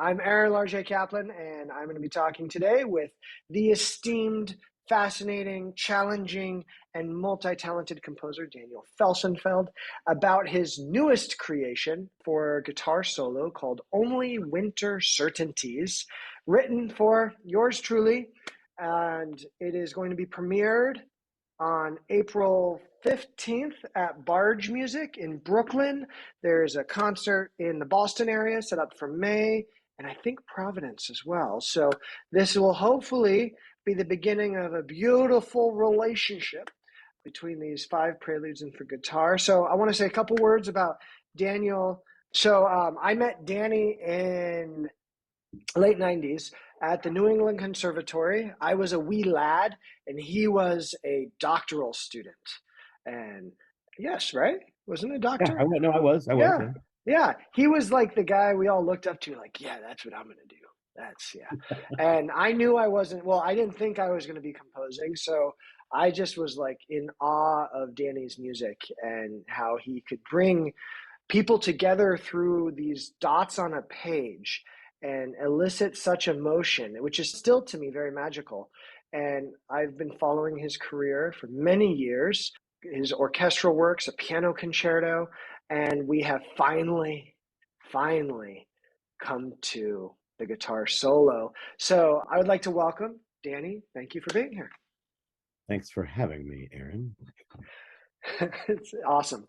I'm Aaron Larget-Caplan, and I'm going to be talking today with the esteemed, fascinating, challenging, and multi-talented composer Daniel Felsenfeld about his newest creation for guitar solo called Only Winter Certainties, written for yours truly, and it is going to be premiered on April 15th at Bargemusic in Brooklyn. There's a concert in the Boston area set up for May, and I think Providence as well. So this will hopefully be the beginning of a beautiful relationship between these 5 preludes and for guitar. So I want to say a couple words about Daniel. So I met Danny in late 90s at the New England Conservatory. I was a wee lad and he was a doctoral student. And yes, right? Wasn't a Yeah, doctor? no, I was, Yeah. yeah. Yeah. He was like the guy we all looked up to, like, yeah, that's what I'm going to do. That's, yeah. And I knew I wasn't, well, I didn't think I was going to be composing. So I just was like in awe of Danny's music and how he could bring people together through these dots on a page and elicit such emotion, which is still to me very magical. And I've been following his career for many years, his orchestral works, a piano concerto, and we have finally come to the guitar solo. So I would like to welcome Danny. Thank you for being here. Thanks for having me, Aaron. It's awesome.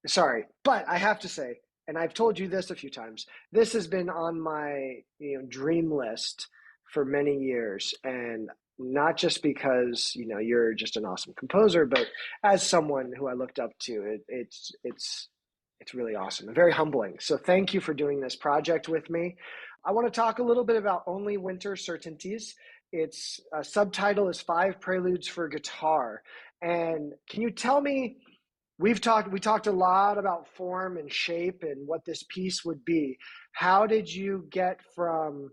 Sorry, but I have to say, and I've told you this a few times, this has been on my dream list for many years, and not just because you're just an awesome composer, but as someone who I looked up to, it's really awesome and very humbling. So thank you for doing this project with me. I want to talk a little bit about Only Winter Certainties. Its subtitle is 5 Preludes for Guitar. And can you tell me, we talked a lot about form and shape and what this piece would be. How did you get from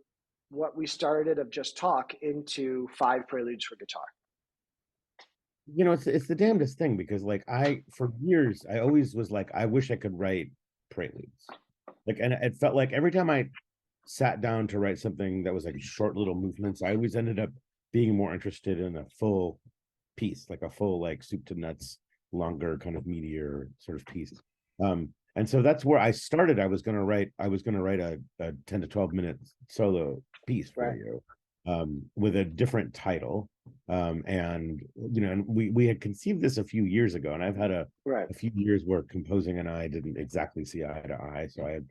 what we started of just talk into 5 Preludes for Guitar? It's the damnedest thing because for years I always was like, I wish I could write preludes. And it felt like every time I sat down to write something that was like short little movements, I always ended up being more interested in a full piece, like a full like soup to nuts, longer kind of meatier sort of piece. And so that's where I started. I was gonna write a 10 to 12 minute solo piece for Right. you, with a different title. And and we had conceived this a few years ago, and I've had Right. a few years where composing and I didn't exactly see eye to eye. So I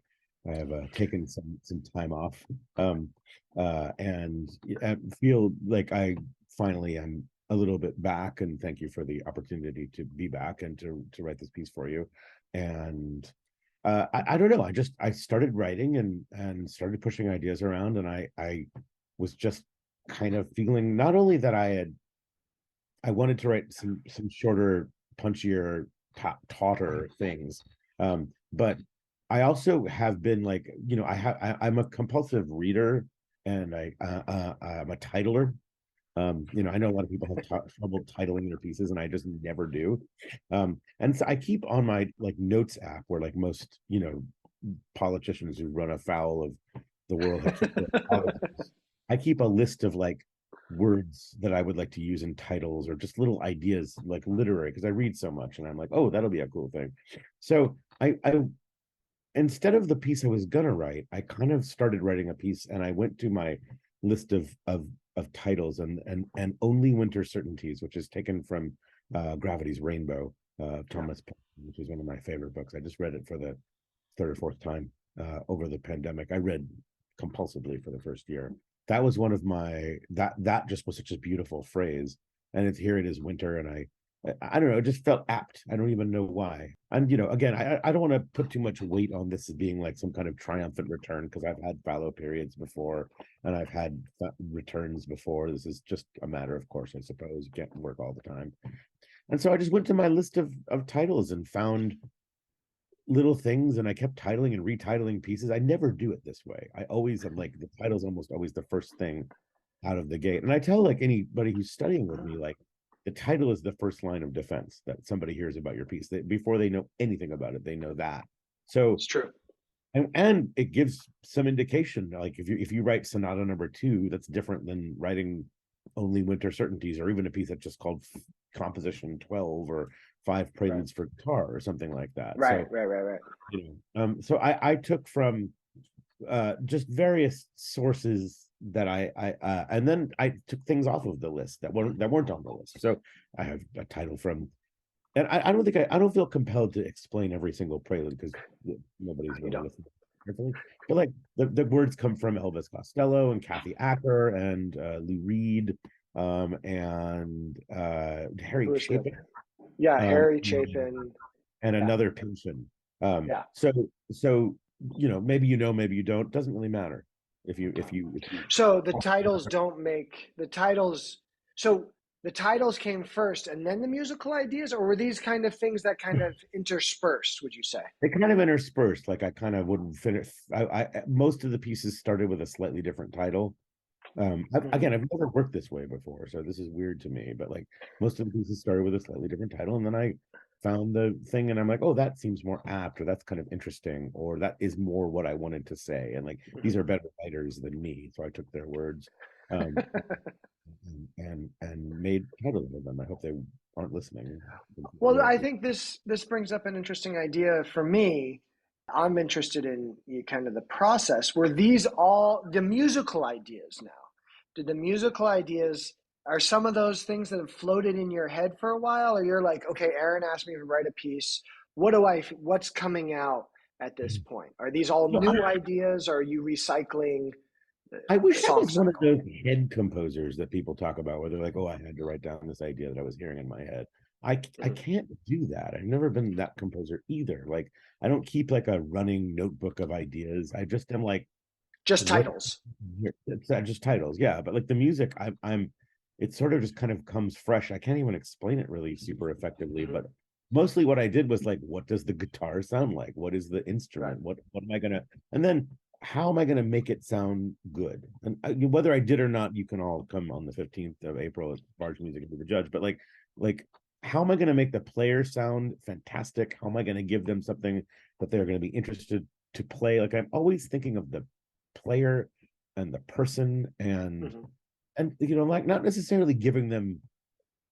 have taken some time off, and I feel like I finally am a little bit back. And thank you for the opportunity to be back and to write this piece for you. And I don't know. I started writing and started pushing ideas around, and I was just kind of feeling not only that I wanted to write some shorter, punchier, tauter things, but I also have been like, I'm a compulsive reader, and I'm a titler. I know a lot of people have trouble titling their pieces, and I just never do. And so I keep on my like notes app, where like most politicians who run afoul of the world have keep their apologies. I keep a list of like words that I would like to use in titles, or just little ideas like literary, because I read so much, and I'm like, oh, that'll be a cool thing. So I instead of the piece I was gonna write, I kind of started writing a piece, and I went to my list of titles, and Only Winter Certainties, which is taken from Gravity's Rainbow, Yeah. Thomas Pynchon, which is one of my favorite books. I just read it for the third or fourth time over the pandemic. I read compulsively for the first year. That was one of my that just was such a beautiful phrase. And it's here it is winter, and I don't know, it just felt apt. I don't even know why. And again, I don't want to put too much weight on this as being like some kind of triumphant return, because I've had fallow periods before, and I've had returns before. This is just a matter of course, I suppose. You can't work all the time. And so I just went to my list of titles and found little things, and I kept titling and retitling pieces. I never do it this way. I always am like, the title's almost always the first thing out of the gate. And I tell like anybody who's studying with me, like, the title is the first line of defense that somebody hears about your piece. Before they know anything about it, they know that. So It's true. and it gives some indication. Like if you write Sonata Number 2, that's different than writing Only Winter Certainties, or even a piece that's just called Composition 12 or Five Right. Preludes for Guitar or something like that. Right. So Right. Right. Right. so I took from just various sources that I and then I took things off of the list that weren't on the list. So I have a title from, and I don't think I don't feel compelled to explain every single prelude because nobody's You really don't. listening carefully. But like the words come from Elvis Costello and Kathy Acker and Lou Reed, and Harry Who is good? Chapin, Yeah, um, Harry Chapin. and Yeah. another pension. Yeah. So maybe maybe you don't. Doesn't really matter if you. So the titles don't make the titles. So the titles came first, and then the musical ideas, or were these kind of things that kind of interspersed? Would you say? They kind of interspersed. Like I kind of wouldn't finish. Most of the pieces started with a slightly different title. Mm-hmm. Again, I've never worked this way before, so this is weird to me. But like most of the pieces started with a slightly different title, and then I found the thing, and I'm like, oh, that seems more apt, or that's kind of interesting, or that is more what I wanted to say. And like these Mm-hmm. are better writers than me, so I took their words, um, and made titles of them. I hope they aren't listening. Well, I think this brings up an interesting idea for me. I'm interested in kind of the process. Were these all the musical ideas now? Did the musical ideas are some of those things that have floated in your head for a while, or you're like, okay, Aaron asked me to write a piece. What's coming out at this point? Are these all No, new ideas? Or are you recycling I the wish I song was one of cycle? those head composers that people talk about, where they're like, "Oh, I had to write down this idea that I was hearing in my head." I Mhm. can't do that. I've never been that composer either. Like, I don't keep like a running notebook of ideas. I just am like, Just what? titles. It's just titles, yeah. But like the music, it sort of just kind of comes fresh. I can't even explain it really super effectively, Mhm. but mostly what I did was like, what does the guitar sound like? What is the Right. instrument? What am I gonna? And then how am I gonna make it sound good? And whether I did or not, you can all come on the 15th of April at Bargemusic and be the judge. But like how am I going to make the players sound fantastic? How am I going to give them something that they're going to be interested to play? Like I'm always thinking of the player and the person, Mhm. and like not necessarily giving them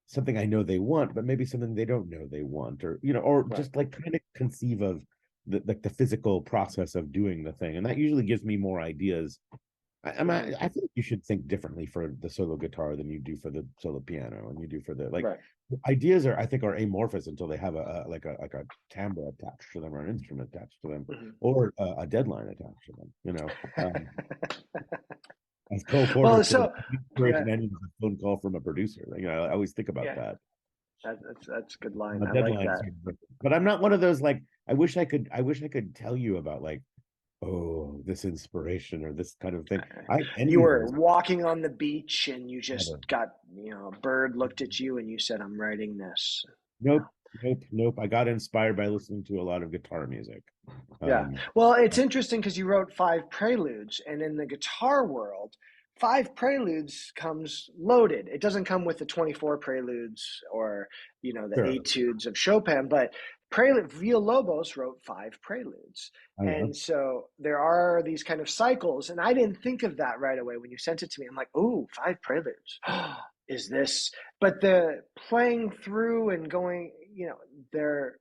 something I know they want, but maybe something they don't know they want, or Right. just like kind of conceive of the physical process of doing the thing, and that usually gives me more ideas. Mhm. I think you should think differently for the solo guitar than you do for the solo piano, and you do for the like Right. ideas are I think are amorphous until they have a timbre attached to them or an instrument attached to them Mhm. or a deadline attached to them. As Cole Porter Well, said, so inspiration yeah, ending with a phone call from a producer. I always think about yeah, that. that's a good line. A I like deadline, that. but I'm not one of those like I wish I could tell you about like, oh, this inspiration or this kind of thing. I You envy were those. walking on the beach and you just Never. got, a bird looked at you and you said, "I'm writing this." Nope, nope. I got inspired by listening to a lot of guitar music. Yeah. Um, Well, it's interesting because you wrote five preludes, and in the guitar world, five preludes comes loaded. It doesn't come with the 24 preludes or, the sure. etudes of Chopin, but prelude Villalobos wrote five preludes. I know. And so there are these kind of cycles, and I didn't think of that right away when you sent it to me. I'm like, "Oh, five preludes. Is this?" But the playing through and going, they're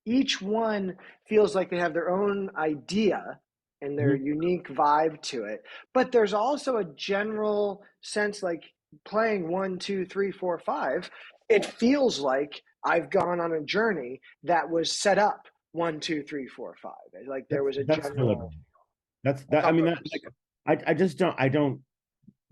each one feels like they have their own idea and their Mhm. unique vibe to it. But there's also a general sense like playing 1, 2, 3, 4, 5, it feels like I've gone on a journey that was set up 1, 2, 3, 4, 5. Like there was a That's deliberate. general That's that. I thought mean, that process. like I just don't. I don't.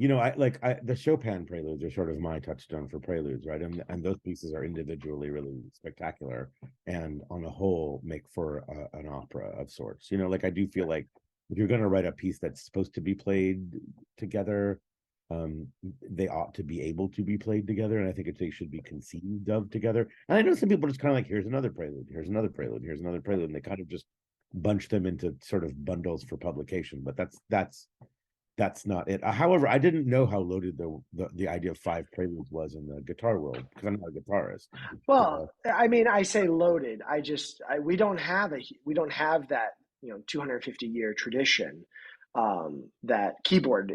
The Chopin preludes are sort of my touchstone for preludes, right? And those pieces are individually really spectacular, and on a whole make for an opera of sorts. Like I do feel Right. like if you're going to write a piece that's supposed to be played together, um, they ought to be able to be played together, and I think they should be conceived of together. And I know some people are just kind of like, here's another prelude, here's another prelude, here's another prelude, and they kind of just bunch them into sort of bundles for publication. But that's not it. However, I didn't know how loaded the idea of five preludes was in the guitar world because I'm not a guitarist. Well, So I mean, I say loaded. We don't have that 250-year tradition that keyboard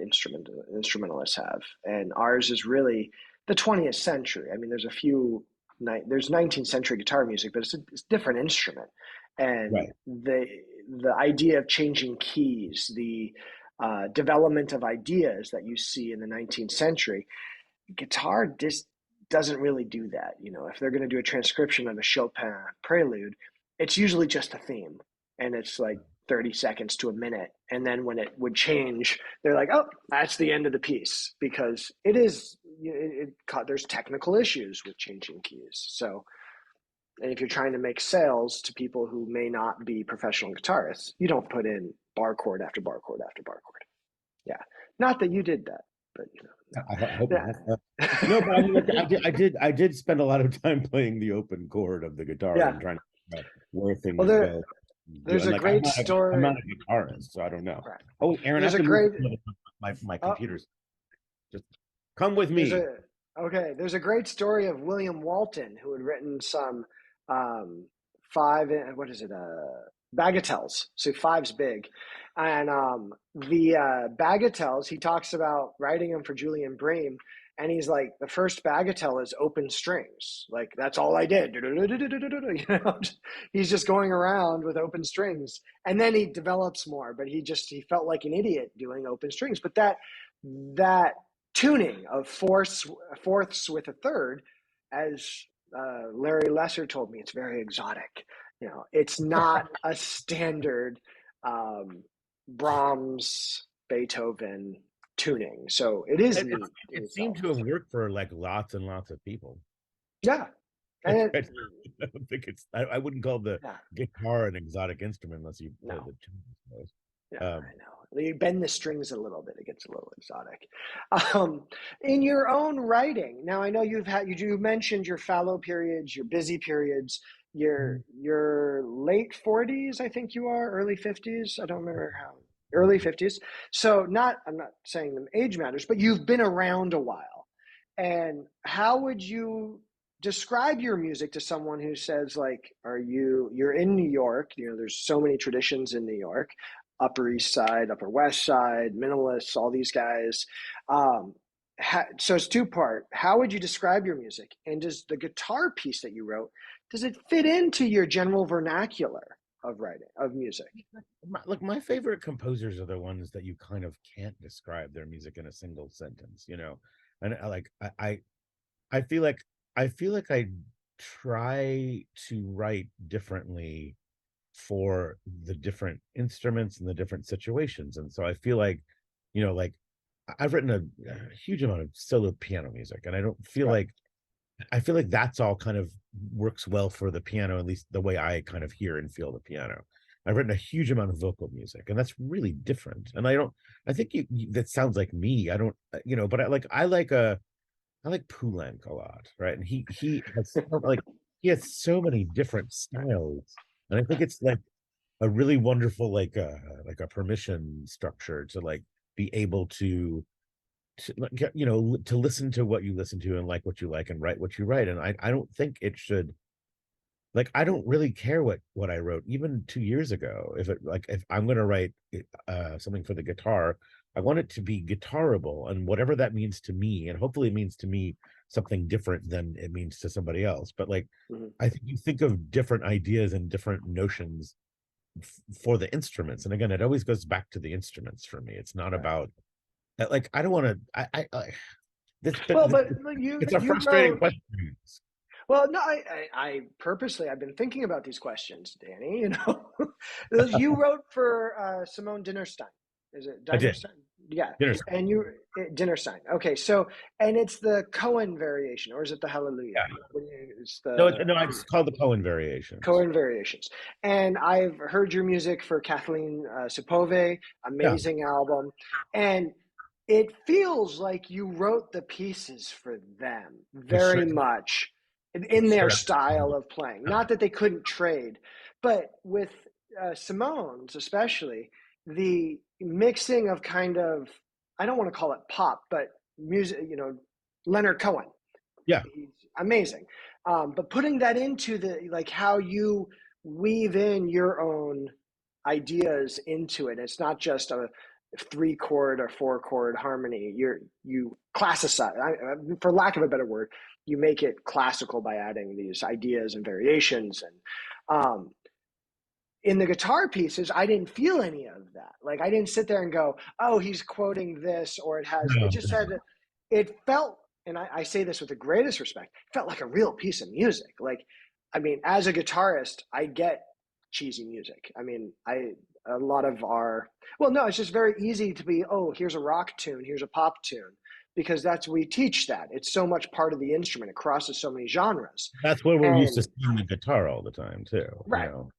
instrumentalists have, and ours is really the 20th century. I mean, there's 19th century guitar music, but it's a different instrument, and Right. the idea of changing keys, the development of ideas that you see in the 19th century, guitar just doesn't really do that. If they're going to do a transcription of a Chopin prelude, it's usually just a theme, and it's like 30 seconds to a minute. And then when it would change, they're like, oh, that's the end of the piece, because there's technical issues with changing keys. So, and if you're trying to make sales to people who may not be professional guitarists, you don't put in bar chord after bar chord after bar chord. Yeah. Not that you did that, but I hope yeah. not. No, but I mean, like, I did spend a lot of time playing the open chord of the guitar Yeah. and trying to figure out where Well, things go. there's And a like, great I'm story. not a guitarist, so I don't know. Right. Oh, Aaron, I There's have a to move great. my Uh, computers. Just come with there's me. a okay. There's a great story of William Walton, who had written some five. What is it? Bagatelles. So five's big, and the bagatelles. He talks about writing them for Julian Bream, and he's like, the first bagatelle is open strings. Like, that's all I did. He's just going around with open strings, and then he develops more. But he felt like an idiot doing open strings. But that tuning of fourths with a third, as Larry Lesser told me, it's very exotic. It's not a standard Brahms, Beethoven tuning. So it is neat in It seemed itself. to have worked for like lots and lots of people. Yeah. I And it, don't think I wouldn't call the yeah, guitar an exotic instrument unless you play no. the tunes. Yeah, Um, I know. You bend the strings a little bit; it gets a little exotic. Um, in your own writing, now I know you mentioned your fallow periods, your busy periods, your late 40s, I think you are, early 50s. I don't remember how early 50s. So I'm not saying the age matters, but you've been around a while. And how would you describe your music to someone who says, like, you're in New York, there's so many traditions in New York, Upper East Side, Upper West Side, minimalists, all these guys. Um, so it's two-part. How would you describe your music? And does the guitar piece that you wrote, does it fit into your general vernacular of writing, of music? Look, my favorite composers are the ones that you kind of can't describe their music in a single sentence, And I feel like I try to write differently for the different instruments and the different situations. And so I feel like, like I've written a huge amount of solo piano music, and Right. I feel like that's all kind of works well for the piano, at least the way I kind of hear and feel the piano. I've written a huge amount of vocal music, and that's really different. And I think that sounds like me. I don't, but I like Poulenc a lot, right? And he has so many different styles, and I think it's like a really wonderful like a permission structure to like be able to like, to listen to what you listen to and like what you like and write what you write. And I don't think it should, like, I don't really care what I wrote even 2 years ago. If I'm going to write something for the guitar, I want it to be guitarable, and whatever that means to me, and hopefully it means to me something different than it means to somebody else. But like, Mhm. I think you think of different ideas and different notions for the instruments, and again, it always goes back to the instruments for me. It's not Right. about like, I don't want to this, but Well, but you it's a you frustrating wrote. question. Well, no, I purposely I've been thinking about these questions, Danny. You wrote for Simone Dinnerstein. Is it I did. Dinerstein? Yeah, Dinner's. and Dinnerstein. Okay, so and it's the Cohen variation, or is it the Hallelujah? Yeah. It's No, the no, it's called the Cohen variations. Cohen variations. And I've heard your music for Kathleen Sepove, Yeah, amazing album, and it feels like you wrote the pieces for them it sure, very much it in their sure. style of playing. Not that they couldn't trade, but with Simone's especially, the mixing of kind of, I don't want to call it pop, but music, Leonard Cohen. Yeah, He's amazing. But putting that into the, like, how you weave in your own ideas into it. It's not just a 3 chord or 4 chord harmony. You classify, for lack of a better word, you make it classical by adding these ideas and variations. And in the guitar pieces, I didn't feel any of that. Like I didn't sit there and go, "Oh, he's quoting this," or it has. It No, just no. had. It felt, and I say this with the greatest respect, it felt like a real piece of music. Like, I mean, as a guitarist, I get cheesy music. I mean, a lot of our well, no, it's just very easy to be. Oh, here's a rock tune, here's a pop tune, because that's we teach that. It's so much part of the instrument. It crosses so many genres, That's what we're used to and seeing the guitar all the time too, you right. know.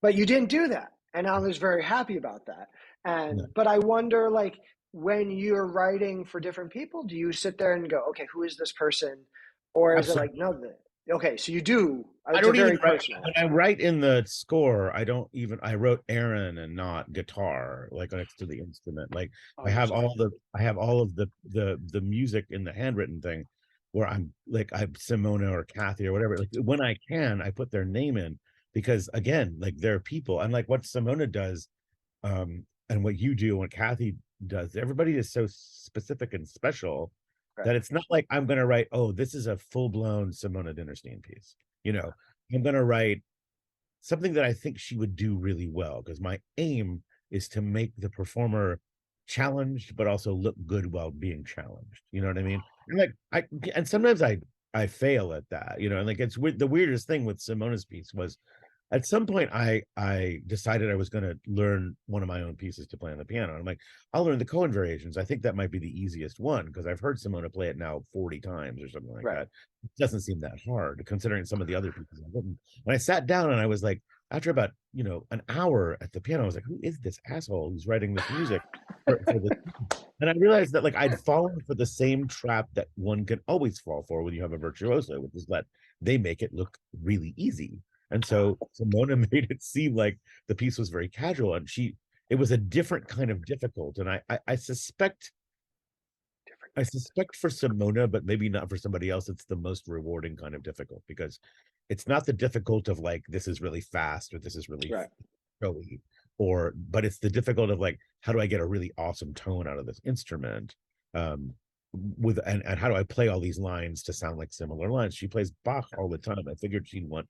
But you didn't do that, and I was very happy about that. Yeah. And but I wonder, like, when you're writing for different people, do you sit there and go, okay, who is this person, or is it like, Absolutely. no, okay, so you do, I it's a don't even very write personal. when I write in the score. I don't even I wrote Aaron and not guitar, like next to the instrument. Like Oh, I'm sorry. I have all of the music in the handwritten thing, where I'm Simona or Kathy or whatever. Like when I can, I put their name in because again, like they're people. And like what Simona does, and what you do, and what Kathy does, everybody is so specific and special Right. that it's not like I'm going to write, oh, this is a full blown Simona Dinnerstein piece. You know, I'm going to write something that I think she would do really well because my aim is to make the performer challenged, but also look good while being challenged. You know what I mean? And like and sometimes I fail at that. You know, and like it's the weirdest thing with Simona's piece was at some point I decided I was going to learn one of my own pieces to play on the piano. I'm like, I'll learn the Cohen variations. I think that might be the easiest one because I've heard Simona play it now 40 times or something like Right. that. It doesn't seem that hard considering some of the other pieces I've written. When I sat down and I was like, after about an hour at the piano, I was like, who is this asshole who's writing this music for this? And I realized that like I'd fallen for the same trap that one can always fall for when you have a virtuoso, which is that they make it look really easy. And so Simona made it seem like the piece was very casual, and it was a different kind of difficult. And I suspect for Simona, but maybe not for somebody else, it's the most rewarding kind of difficult because it's not the difficult of like this is really fast or this is really Right. showy, but it's the difficult of like how do I get a really awesome tone out of this instrument, and how do I play all these lines to sound like similar lines? She plays Bach all the time. I figured she'd want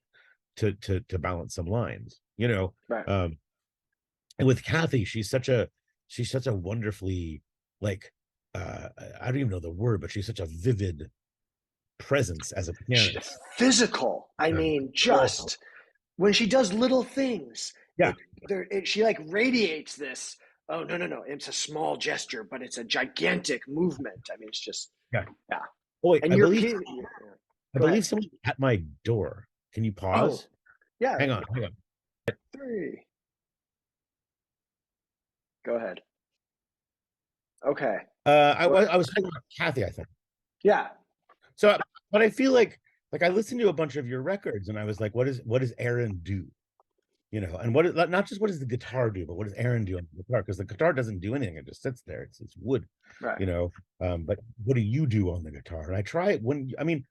to balance some lines, Right. and with Kathy, she's such a wonderfully like I don't even know the word, but she's such a vivid presence as a pianist. Physical. I mean, Oh, just when she does little things, yeah, she like radiates this. Oh, no, no, no! It's a small gesture, but it's a gigantic movement. I mean, it's just yeah. yeah. Oh wait, And you're I go ahead. believe someone's at my door. Can you Oh, pause? yeah. Hang on. 3. Go ahead. Okay. What? I was talking about Kathy, I think. Yeah. So, but I feel like I listened to a bunch of your records, and I was like, what does Aaron do? And not just what does the guitar do, but what does Aaron do on the guitar? Because the guitar doesn't do anything; it just sits there. It's wood, Right. you know. But what do you do on the guitar? And I try it I mean,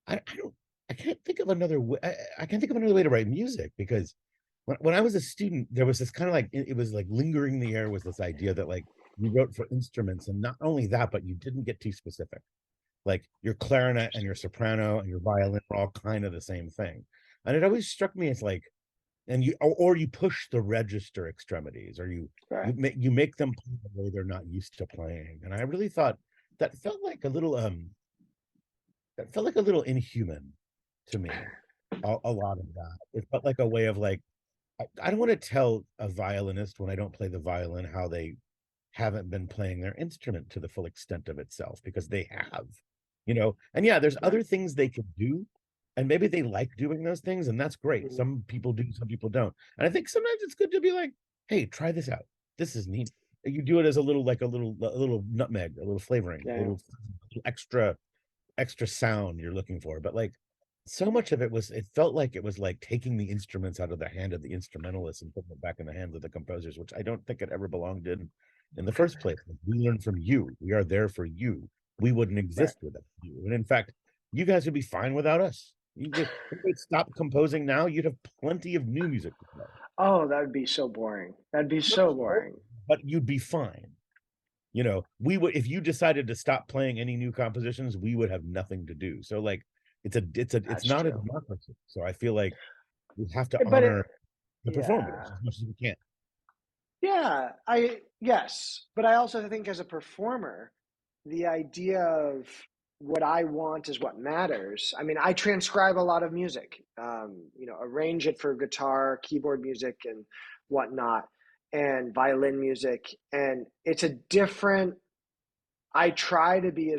I don't, I can't think of another way. I can't think of another way to write music because when I was a student, there was this kind of like it was like lingering in the air was this idea that like you wrote for instruments, and not only that, but you didn't get too specific. Like your clarinet and your soprano and your violin are all kind of the same thing, and it always struck me as like and or you push the register extremities or Right. you make them play the way they're not used to playing, and I really thought that felt like a little inhuman to me, a lot of that. It felt like a way of like I don't want to tell a violinist when I don't play the violin how they haven't been playing their instrument to the full extent of itself because they have, and yeah, there's Right. other things they could do, and maybe they like doing those things, and that's great. Mhm. Some people do, some people don't, and I think sometimes it's good to be like, hey, try this out, this is neat. You do it as a little nutmeg, a little flavoring, a Yeah. little extra sound you're looking for. But like so much of it felt like it was like taking the instruments out of the hand of the instrumentalists and putting it back in the hands of the composers, which I don't think it ever belonged in the first place. Like, we learn from you. We are there for you. We wouldn't Right. exist without you. And in fact, you guys would be fine without us. If you'd stop composing now, you'd have plenty of new music to play. Oh, that would be so boring. That'd be Not so so, boring. but you'd be fine. We would, if you decided to stop playing any new compositions, we would have nothing to do. So like it's That's not a true. democracy. So I feel like we have to But honor the performers yeah. as much as we can. Yeah, yes, but I also think as a performer, the idea of what I want is what matters. I mean, I transcribe a lot of music, arrange it for guitar, keyboard music, and whatnot, and violin music, and it's a different. I try to be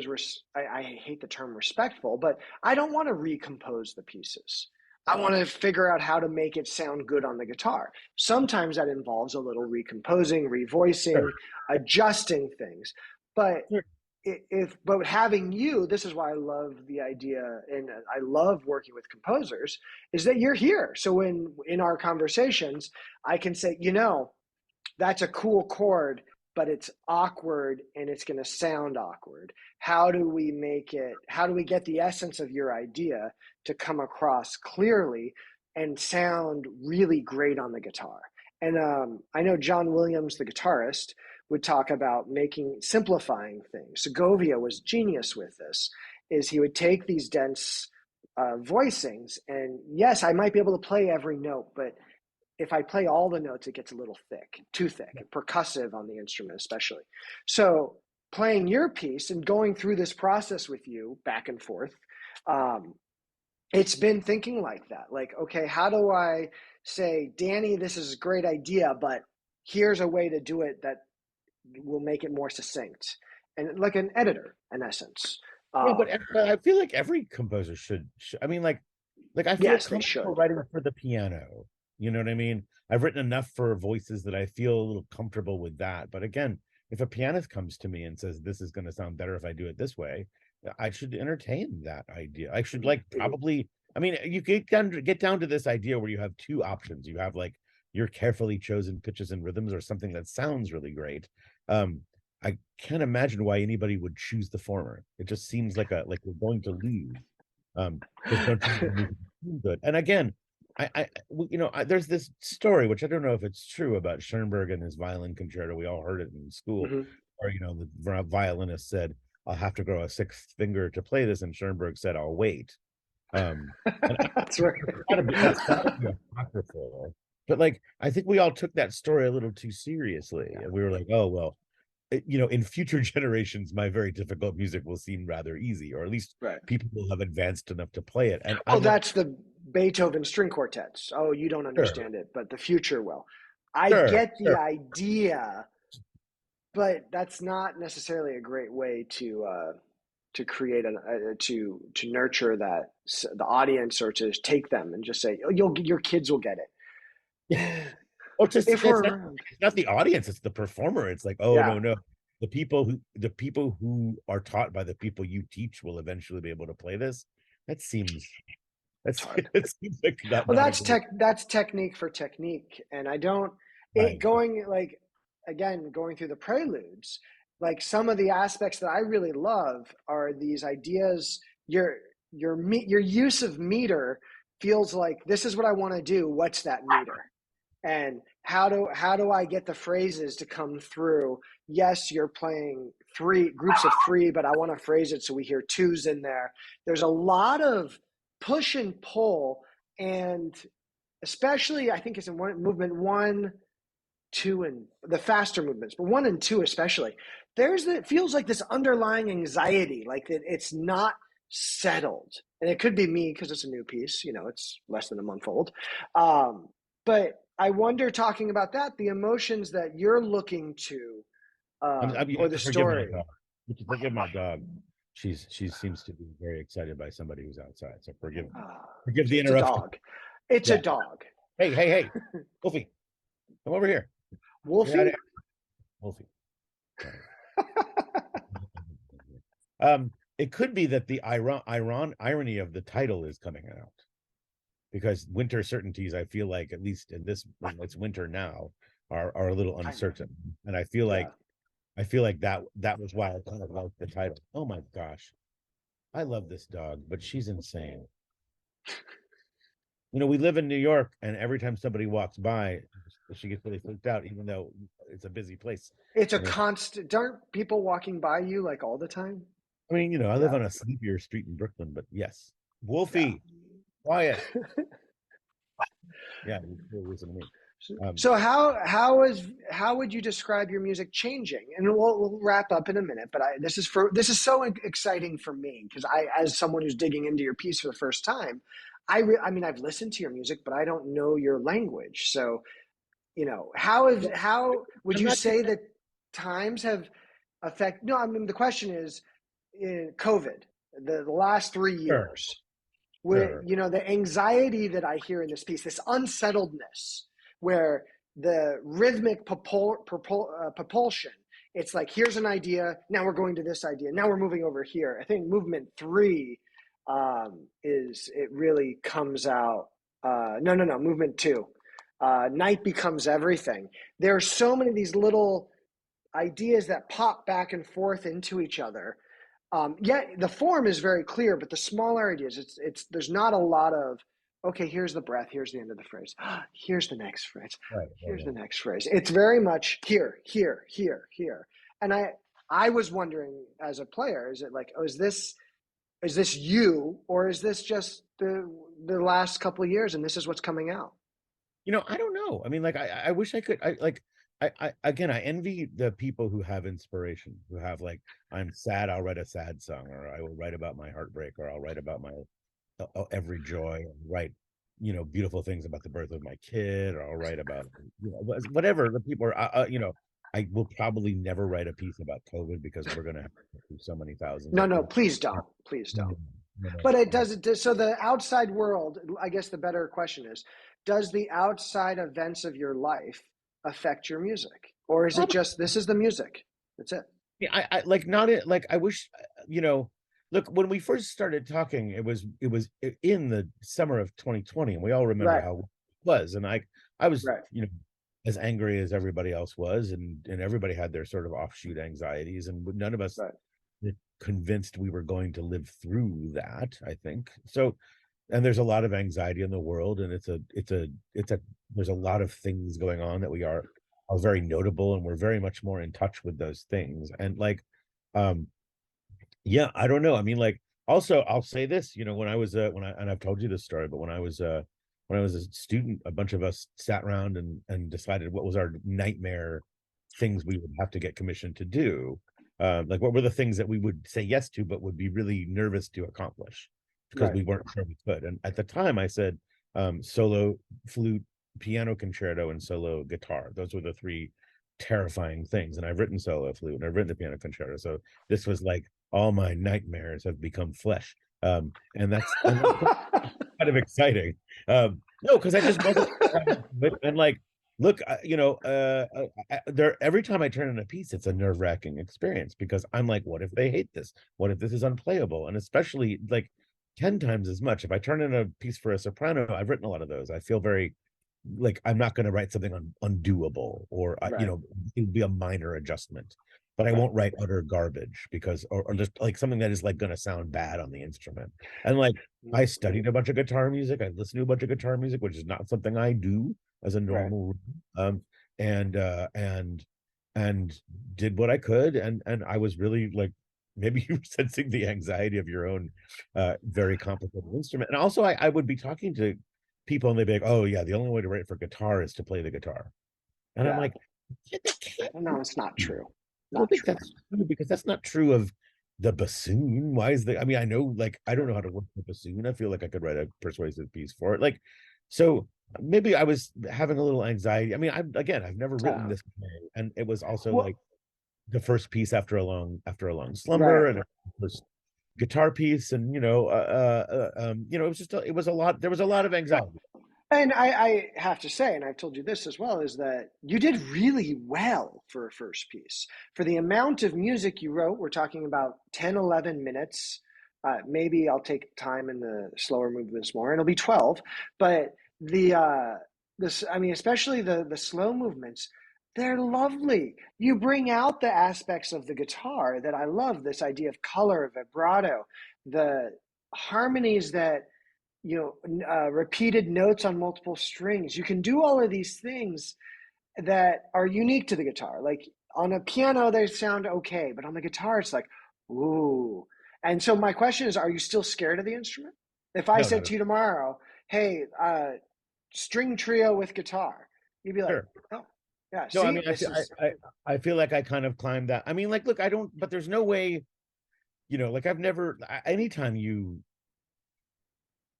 I hate the term respectful, but I don't want to recompose the pieces. I want to figure out how to make it sound good on the guitar. Sometimes that involves a little recomposing, revoicing, Sure, adjusting things. But sure. but having you, this is why I love the idea, and I love working with composers, is that you're here. So in our conversations, I can say, that's a cool chord, but it's awkward and it's going to sound awkward. How do we get the essence of your idea to come across clearly and sound really great on the guitar? And I know John Williams, the guitarist, would talk about simplifying things. Segovia was genius with this, is he would take these dense voicings, and yes, I might be able to play every note, but if I play all the notes, it gets a little thick, too thick, percussive on the instrument, especially. So playing your piece and going through this process with you back and forth, um, it's been thinking like that. Like, okay, how do I say, Danny, this is a great idea, but here's a way to do it that will make it more succinct. And like an editor, in essence. Yeah, but Um, I feel like every composer should. I mean, like I feel yes, they comfortable should. writing for the piano. You know what I mean? I've written enough for voices that I feel a little comfortable with that. But again, if a pianist comes to me and says this is going to sound better if I do it this way, I should entertain that idea. I should like probably. I mean, you get down to this idea where you have two options. You have like your carefully chosen pitches and rhythms, or something that sounds really great. Um, I can't imagine why anybody would choose the former. It just seems like we're going to lose. Because don't you want the music to sound good? And again, there's this story which I don't know if it's true about Schoenberg and his violin concerto. We all heard it in school, Mhm. or the violinist said, "I'll have to grow a sixth finger to play this," and Schoenberg said, "I'll wait." And That's right. that's gotta be apocryphal. But like, I think we all took that story a little too seriously, Yeah, and we were like, "Oh well, in future generations, my very difficult music will seem rather easy, or at least right. people will have advanced enough to play it." And Well, I'm like, that's the Beethoven string quartets. Oh, you don't sure, understand it, but the future will. I sure, get the sure. idea, but that's not necessarily a great way to create to nurture the audience, or to take them and just say, oh, your kids will get it Well, just if we're around. it's not the audience, it's the performer. It's like, oh Yeah, no, no. The people who are taught by the people you teach will eventually be able to play this. That seems it's hard. it seems like Well, not a great that's technique for technique, and I don't it right. going like again going through the preludes. Like some of the aspects that I really love are these ideas. Your use of meter feels like this is what I want to do. What's that meter? And how do I get the phrases to come through? Yes, you're playing three groups of three, but I want to phrase it so we hear twos in there. There's a lot of push and pull, and especially I think it's in movement one, two, and the faster movements, but one and two especially. It feels like this underlying anxiety, like that it's not settled, and it could be me because it's a new piece. It's less than a month old, but I wonder, talking about that, the emotions that you're looking to, You or have the to forgive my story. dog. You have to forgive my dog. She seems to be very excited by somebody who's outside. So forgive the It's a interruption. dog. It's a Yeah. dog. Hey, hey, hey, Wolfie, come over here. Say hi to Wolfie. Wolfie. Sorry. It could be that the irony of the title is coming out, because winter certainties, I feel like, at least in this, when it's winter now, are a little I know. uncertain. And I feel like that was why I kind of liked the title. Oh my gosh. I love this dog, but she's insane. We live in New York, and every time somebody walks by, she gets really freaked out, even though it's a busy place. It's a You know, constant. Aren't people walking by you like all the time? I live Yeah, on a sleepier street in Brooklyn, but yes, yeah. Wolfie, quiet. Yeah, you'll listen to me. Um, So how would you describe your music changing? And we'll wrap up in a minute. But this is so exciting for me because as someone who's digging into your piece for the first time, I mean I've listened to your music, but I don't know your language. So how would I'm you not say that times have affect? No, I mean the question is, in COVID, the last three sure, years with sure. the anxiety that I hear in this piece, this unsettledness, where the rhythmic propulsion. It's like here's an idea. Now we're going to this idea. Now we're moving over here. I think movement three is it really comes out. No. Movement two. Night becomes everything. There are so many of these little ideas that pop back and forth into each other. Yet the form is very clear, but the smaller ideas, it's there's not a lot of okay. Here's the breath. Here's the end of the phrase. Here's the next phrase. Right, right, Here's the right. next phrase. It's very much here, here, here, here. And I was wondering as a player, is it like, oh, is this you, or is this just the last couple of years, and this is what's coming out? I don't know. I mean, like, I wish I could. Again, I envy the people who have inspiration, who have like, I'm sad, I'll write a sad song, or I will write about my heartbreak, or I'll write about my every joy, and write, beautiful things about the birth of my kid, or I'll write about, whatever the people are. I will probably never write a piece about COVID because we're going to have to go through so many thousands No, of no, people. please don't, please You don't. know, you know, But so the outside world, I guess the better question is, does the outside events of your life affect your music? Or is it just, this is the music? That's it. Yeah, I like not it. Like I wish, look, when we first started talking, it was in the summer of 2020, and we all remember Right, how it was. And I was, right, as angry as everybody else was, and everybody had their sort of offshoot anxieties, and none of us right, were convinced we were going to live through that, I think. So, and there's a lot of anxiety in the world, and there's a lot of things going on that are very notable, and we're very much more in touch with those things. And like, um, yeah, I don't know. I mean, like, also, I'll say this, when I was and I've told you this story, but when I was a student, a bunch of us sat around and decided what was our nightmare things we would have to get commissioned to do. Like, what were the things that we would say yes to, but would be really nervous to accomplish because right, we weren't sure we could. And at the time, I said, solo flute, piano concerto, and solo guitar. Those were the three terrifying things. And I've written solo flute, and I've written the piano concerto. So this was like all my nightmares have become flesh. And that's kind of exciting. No, because I just wasn't, and like, look, there every time I turn in a piece, it's a nerve-wracking experience because I'm like, what if they hate this? What if this is unplayable? And especially like 10 times as much if I turn in a piece for a soprano. I've written a lot of those. I feel very like I'm not going to write something undoable, or right, it would be a minor adjustment, but I right. won't write utter garbage because, or just like something that is like going to sound bad on the instrument. And like, I studied a bunch of guitar music, I listened to a bunch of guitar music, which is not something I do as a Right. normal, and and did what I could, and I was really like, maybe you were sensing the anxiety of your own very complicated instrument. And also, I would be talking to people, and they'd be like, oh yeah, the only way to write for guitar is to play the guitar. And I'm Yeah. like, that can't No, it's not be. true. I don't Not think true. that's true because that's not true of the bassoon. Why is the? I mean, I know, like, I don't know how to work the bassoon. I feel like I could write a persuasive piece for it. Like, so maybe I was having a little anxiety. I mean, I've never written Uh, this way, and it was also well, like the first piece after a long slumber, right. and the first guitar piece, and it was it was a lot. There was a lot of anxiety. And I have to say, and I've told you this as well, is that you did really well for a first piece. For the amount of music you wrote, we're talking about 10, 11 minutes. Maybe I'll take time in the slower movements more, and it'll be 12. But I mean, especially the slow movements, they're lovely. You bring out the aspects of the guitar that I love, this idea of color, vibrato, the harmonies that repeated notes on multiple strings. You can do all of these things that are unique to the guitar. Like on a piano, they sound okay, but on the guitar, it's like, ooh. And so my question is, are you still scared of the instrument? If I No, said not to at you tomorrow, hey, string trio with guitar, you'd be like, sure. oh, yeah, No, I see, mean, this is I feel like I kind of climbed that. I mean, like, look, I don't, but there's no way, like I've never, anytime you,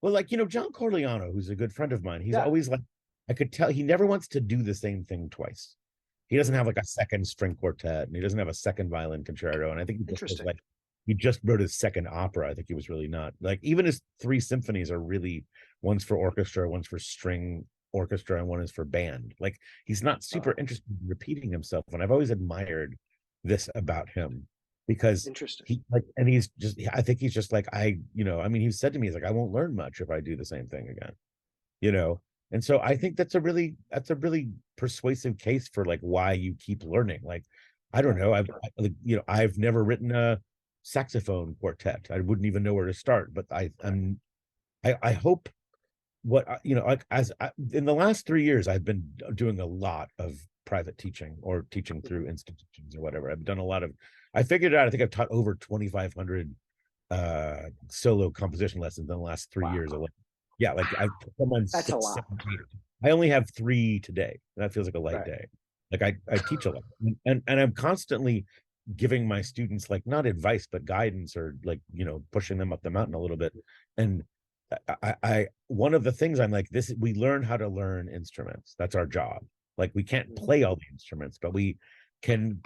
well, like, John Corleano, who's a good friend of mine, he's yeah, always like, I could tell he never wants to do the same thing twice. He doesn't mm, have like a second string quartet and he doesn't have a second violin concerto. And I think he just was interesting. like, he just wrote his second opera. I think he was really not like, even his three symphonies are really, one's for orchestra, one's for string orchestra, and one is for band. Like he's not super Oh, interested in repeating himself. And I've always admired this about him because interesting. he like, and he's just, I think he's just like, I mean, he said to me, he's like, I won't learn much if I do the same thing again, you know? And so I think that's a really persuasive case for like why you keep learning. Like, I don't Yeah, know, I've never written a saxophone quartet. I wouldn't even know where to start, but right. I hope like in the last 3 years, I've been doing a lot of private teaching or teaching Mm-hmm. through institutions or whatever. I've done a lot of, I figured out, I think I've taught over 2,500 solo composition lessons in the last 3 years Wow, alone. Yeah, like I've come on that's a six, lot. 7, 8. I only have three today. That feels like a light Right. day. Like I teach a lot, and I'm constantly giving my students like not advice but guidance or like pushing them up the mountain a little bit. And I one of the things I'm like this: we learn how to learn instruments. That's our job. Like we can't Mm-hmm. play all the instruments, but we can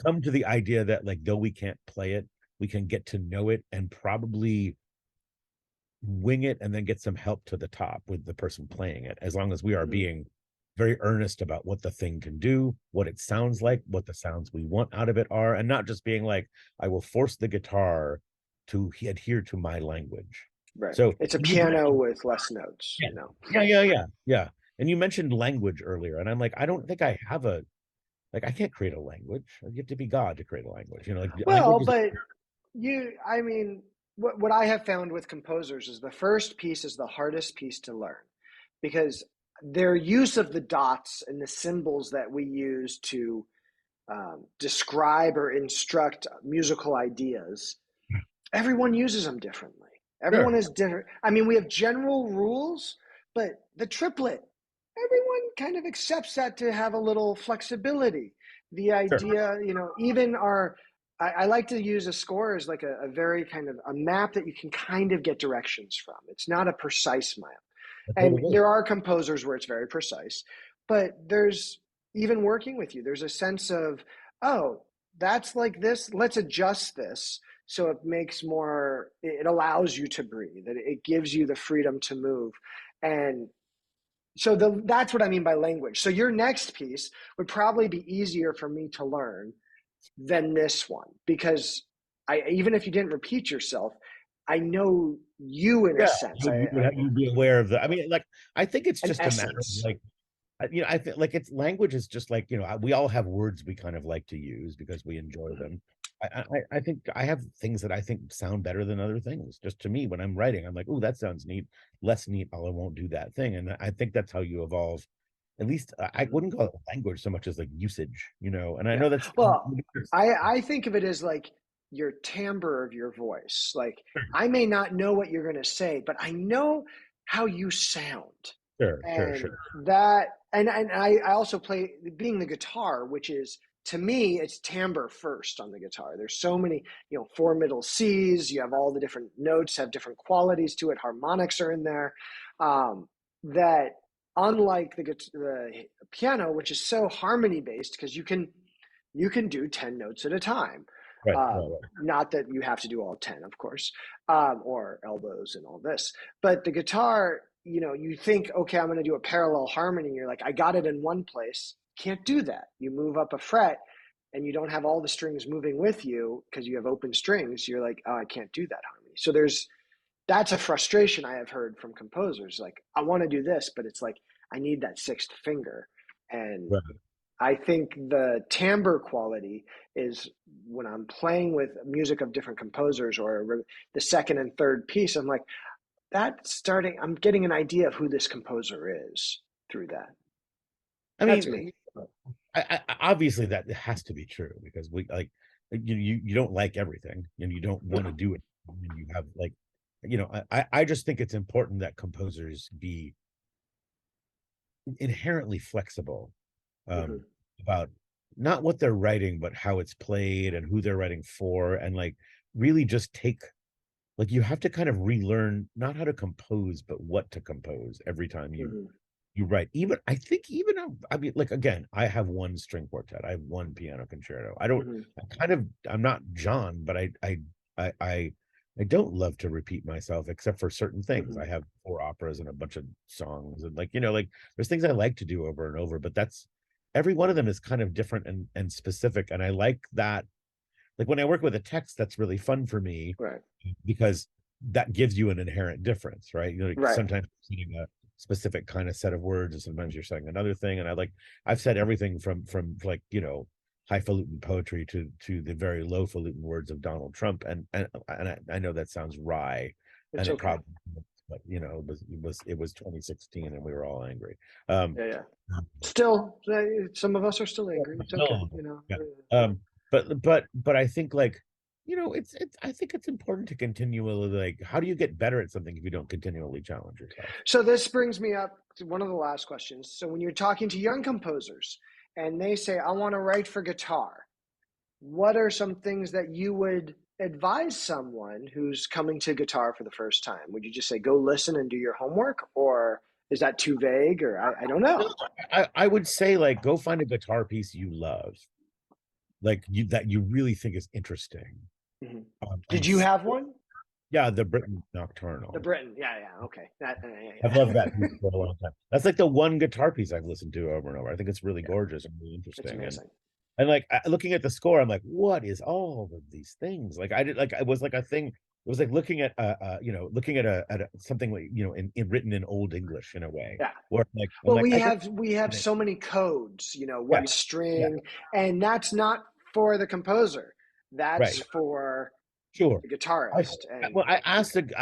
come to the idea that like though we can't play it, we can get to know it and probably wing it and then get some help to the top with the person playing it, as long as we are Mm-hmm. being very earnest about what the thing can do, what it sounds like, what the sounds we want out of it are, and not just being like, I will force the guitar to adhere to my language. Right. So It's a you piano mentioned, with less notes, yeah, you know. yeah. And you mentioned language earlier, and I'm like, I Yeah. don't think I have a like I can't create a language. You have to be God to create a language. Like Well, language is but I mean, what I have found with composers is the first piece is the hardest piece to learn because their use of the dots and the symbols that we use to describe or instruct musical ideas, everyone uses them differently. Everyone sure, is different. I mean, we have general rules, but the triplet, everyone kind of accepts that to have a little flexibility. The sure. idea, even I like to use a score as like a very kind of a map that you can kind of get directions from. It's not a precise map. I And totally there are composers where it's very precise, but there's even working with you, there's a sense of, oh, that's like this, let's adjust this so it makes more, it allows you to breathe, it gives you the freedom to move. And so that's what I mean by language. So your next piece would probably be easier for me to learn than this one because I, even if you didn't repeat yourself, I know you in a Yeah, sense. you'd be aware of the. I mean, like, I think it's An just a matter of essence. like, I feel like it's language is just like we all have words we kind of like to use because we enjoy them. I think I have things that I think sound better than other things. Just to me, when I'm writing, I'm like, oh, that sounds neat. Less neat, I won't do that thing. And I think that's how you evolve. At least I Mm-hmm. wouldn't call it language so much as like usage, And I Yeah. know that's Well, I think of it as like your timbre of your voice. Like I may not know what you're going to say, but I know how you sound. sure, sure, And sure. that, and I also play being the guitar, which is to me, it's timbre first on the guitar. There's so many, four middle C's. You have all the different notes have different qualities to it. Harmonics are in there. That unlike the piano, which is so harmony based, because you can do 10 notes at a time. Right, right, right. Not that you have to do all 10, of course, or elbows and all this. But the guitar, you think, okay, I'm going to do a parallel harmony. You're like, I got it in one place. Can't do that. You move up a fret and you don't have all the strings moving with you because you have open strings. You're like, oh, I can't do that harmony. So that's a frustration I have heard from composers. Like, I want to do this, but it's like, I need that sixth finger. And Right. I think the timbre quality is when I'm playing with music of different composers or the second and third piece, I'm like, I'm getting an idea of who this composer is through that. I That's mean, me. obviously that has to be true because we like you don't like everything and you don't want to No. do it. And you have like, I just think it's important that composers be inherently flexible um, Hmm. about not what they're writing, but how it's played and who they're writing for, and like really just take like you have to kind of relearn not how to compose, but what to compose every time Hmm. you write. Even I think even I mean, like again, I have one string quartet, I have one piano concerto. Hmm. I'm not John, but I don't love to repeat myself except for certain things. Hmm. I have four operas and a bunch of songs, and like there's things I like to do over and over, but that's every one of them is kind of different and specific. And I like that. Like when I work with a text, that's really fun for me Right. because that gives you an inherent difference, right? Like Right. sometimes you're saying a specific kind of set of words, and sometimes you're saying another thing. And I've said everything from like highfalutin poetry to the very lowfalutin words of Donald Trump, and I know that sounds wry, It's and it okay. probably, but it was 2016, and we were all angry. Yeah. Yeah. Still, some of us are still angry. It's okay. No, You know. yeah. Um, but I think like, it's I think it's important to continually like, how do you get better at something if you don't continually challenge yourself? So this brings me up to one of the last questions. So when you're talking to young composers and they say, "I want to write for guitar," what are some things that you would advise someone who's coming to guitar for the first time? Would you just say, go listen and do your homework? Or is that too vague? Or I don't No, know. I would say like go find a guitar piece you love, like you that you really think is interesting. Hmm. And Did you have one? yeah, the Britain The Nocturnal. Britain. Yeah, yeah. Okay. Yeah, I've yeah. loved that piece for a long time. That's like the one guitar piece I've listened to over and over. I think it's really Yeah, gorgeous and really it's interesting. amazing. And like looking at the score, I'm like, what is all of these things? Like I did, like it was like a thing. It was like looking at looking at something like in written in Old English in a way, Yeah. where like I'm Well, like we I can, have so many codes, yeah, what yeah, string, and that's not for the composer. right, That's for sure. the I, guitarist. And well, I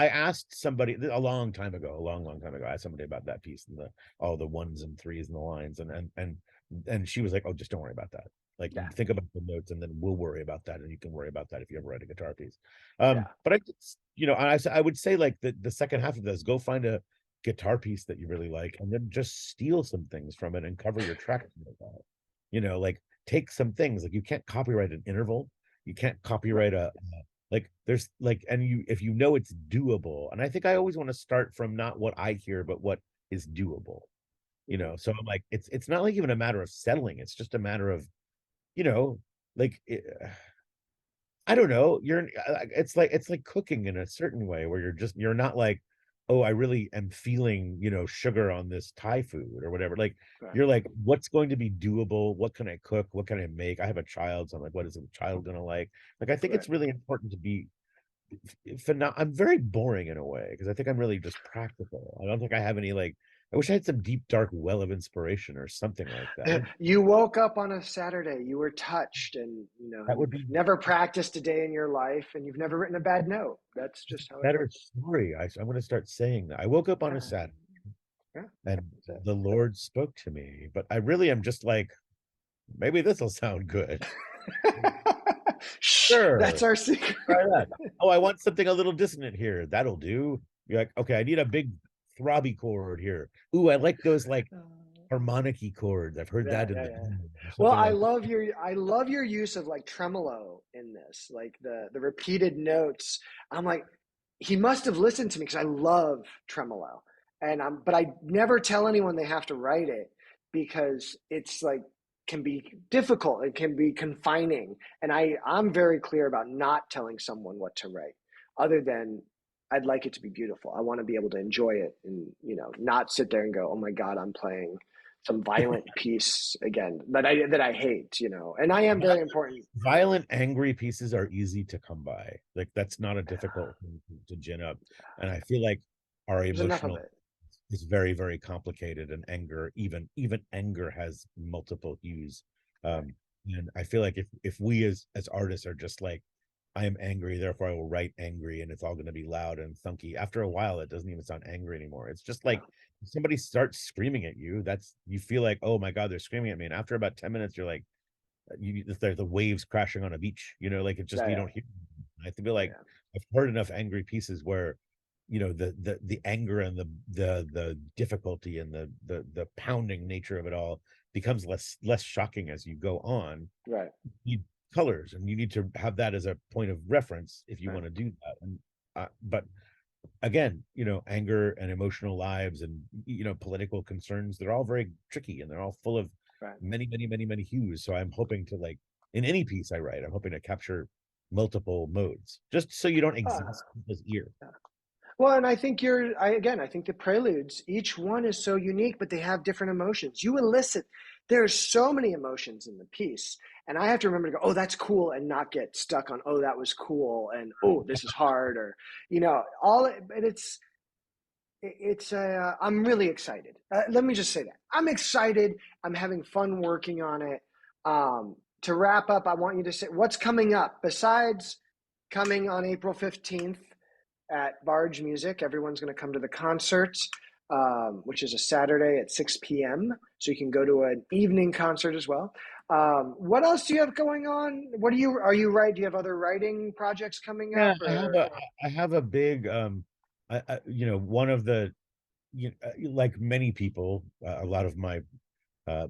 asked somebody a long time ago, a long time ago. I asked somebody about that piece and the all the ones and threes and the lines, and she was like, "Oh, just don't worry about that. Like, yeah, think about the notes, and then we'll worry about that, and you can worry about that if you ever write a guitar piece." yeah. But I would say like the second half of this, go find a guitar piece that you really like, and then just steal some things from it and cover your track with that. Like take some things like you can't copyright an interval, you can't Right. copyright a like there's like and you if you know it's doable, and I think I always want to start from not what I hear but what is doable. Hmm. So I'm like it's not like even a matter of settling, it's just a matter of you know like I don't know, it's like cooking in a certain way where you're not like, oh, I really am feeling sugar on this Thai food or whatever. Like Right. you're like, what's going to be doable, what can I cook, what can I make? I have a child, so I'm like, what is a child gonna like I think Right. it's really important to be I'm very boring in a way because I think I'm really just practical. I don't think I have any like. I wish I had some deep, dark well of inspiration or something like that. You woke up on a Saturday, you were touched, and That would you've be never practiced a day in your life, and you've never written a bad note. That's just a just how it better goes. story. I'm going to start saying that. I woke up on a Yeah. Saturday Yeah. and That's it. the Lord spoke to me, but I really am just like, maybe this will sound good. Shh, that's Sure, our secret. try that. Oh, I want something a little dissonant here. That'll do. You're like, okay, I need a big throbby chord here. Ooh, I like those like harmonic chords. I've heard Yeah, that in yeah, the yeah. or Well, something like that. I love your use of like tremolo in this, like the repeated notes. I'm like, he must have listened to me because I love tremolo, and but I never tell anyone they have to write it because it's like can be difficult. It can be confining, and I'm very clear about not telling someone what to write, other than I'd like it to be beautiful. I want to be able to enjoy it and not sit there and go, oh my God, I'm playing some violent piece again that I hate, and I am very important. Violent, angry pieces are easy to come by. Like that's not a difficult thing to gin up. And I feel like our There's enough of emotional it. is very, very complicated, and anger, even anger has multiple hues. Right. And I feel like if we as artists are just like I am angry, therefore I will write angry, and it's all going to be loud and thunky. After a while, it doesn't even sound angry anymore. It's just like No. if somebody starts screaming at you, that's you feel like, oh my God, they're screaming at me. And after about 10 minutes, you're like, it's like the waves crashing on a beach, like it just Yeah, you yeah, don't hear. I feel like yeah. I've heard enough angry pieces where the anger and the difficulty and the pounding nature of it all becomes less shocking as you go on. Right, You need colors, and you need to have that as a point of reference if you right, want to do that. And but again, anger and emotional lives and political concerns, they're all very tricky and they're all full of right. many, many, many, many hues. So I'm hoping to like in any piece I write, I'm hoping to capture multiple modes, just so you don't Uh, exhaust people's ear. yeah. Well, and I think I think the preludes, each one is so unique, but they have different emotions. You elicit, there's so many emotions in the piece. And I have to remember to go, oh, that's cool, and not get stuck on, oh, that was cool, and oh, this is hard, or, but I'm really excited. Let me just say that. I'm excited. I'm having fun working on it. To wrap up, I want you to say what's coming up besides coming on April 15th at Bargemusic. Everyone's going to come to the concert, which is a Saturday at 6 p.m. So you can go to an evening concert as well. What else do you have going on? Are you right? Do you have other writing projects coming Yeah, up I have or? a big one of the like many people, a lot of my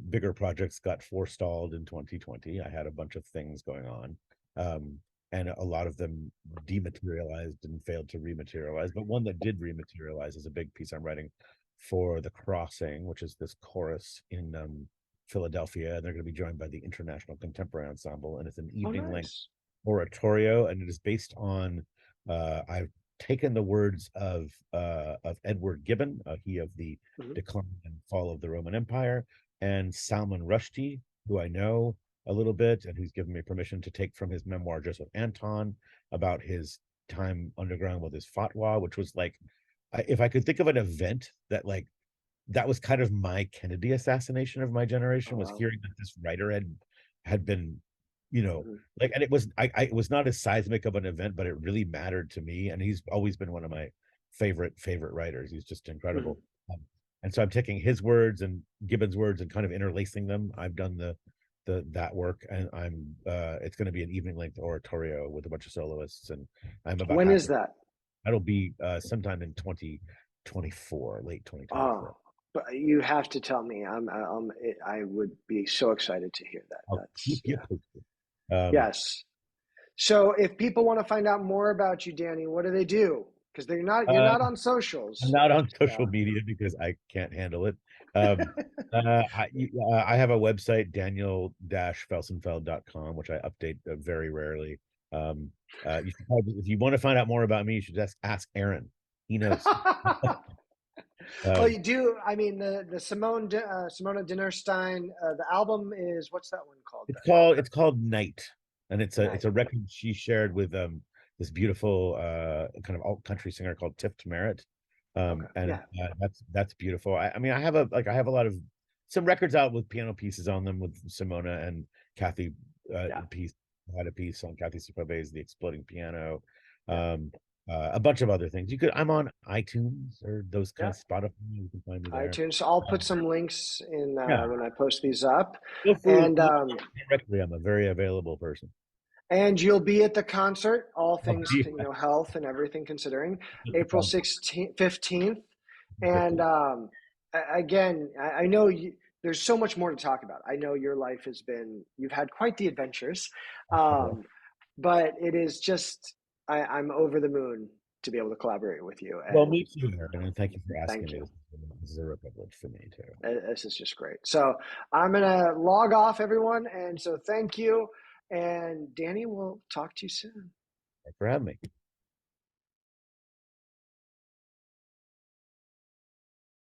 bigger projects got forestalled in 2020. I had a bunch of things going on, um, and a lot of them dematerialized and failed to rematerialize. But one that did rematerialize is a big piece I'm writing for The Crossing, which is this chorus in Philadelphia. And they're going to be joined by the International Contemporary Ensemble, and it's an Oh, evening length nice. oratorio, and it is based on I've taken the words of Edward Gibbon, he of the Mhm. decline and fall of the Roman Empire, and Salman Rushdie, who I know a little bit, and who's given me permission to take from his memoir Joseph Anton about his time underground with his fatwa, which was like, if I could think of an event that like that was kind of my Kennedy assassination of my Oh, generation, was wow. hearing that this writer had been, Mhm. like, and it was it was not as seismic of an event, but it really mattered to me. And he's always been one of my favorite writers. He's just incredible. Mhm. Um, and so I'm taking his words and Gibbon's words and kind of interlacing them. I've done the that work, and I'm it's going to be an evening length oratorio with a bunch of soloists, and I'm about When is halfway. that? That'll be sometime in 2024, late 2024. Oh, but you have to tell me. I would be so excited to hear that. I'll keep That's you yeah. posted. Um, Yes. So if people want to find out more about you, Danny, what do they do? Because you're uh, not on I'm socials. not on social Yeah. media because I can't handle it. Um, I have a website, daniel-felsenfeld.com, which I update very rarely. Um, you should probably, if you want to find out more about me, you should just ask Aaron. He knows. Well, Um, you do. I mean, the Simona Dinnerstein. The album is what's that one called? it's called Night, and it's Night. a record she shared with this beautiful kind of alt country singer called Tift Merritt. Okay. And Yeah. that's beautiful. I mean, I have a lot of some records out with piano pieces on them with Simona and Kathy. Yeah. Piece had a piece on Kathy Supave's The Exploding Piano. Yeah. Um, a bunch of other things. I'm on iTunes or those kind Yeah. of Spotify. You can find me there. iTunes. So I'll put Um, some links in yeah, when I post these up, feel free to and email directly. I'm a very available person. you'll be at the concert. All I'll things, be health and everything considering, at the April concert 16th, 15th, and 15th. again, I know there's so much more to talk about. I know your life you've had quite the adventures, um, but it is just I'm over the moon to be able to collaborate with you, Well, and me too, Aaron, and thank you for asking thank me. you. This is a real privilege for me too. This is just great. So I'm gonna log off, everyone, and so thank you. And Danny, we'll talk to you soon. Thanks for having me.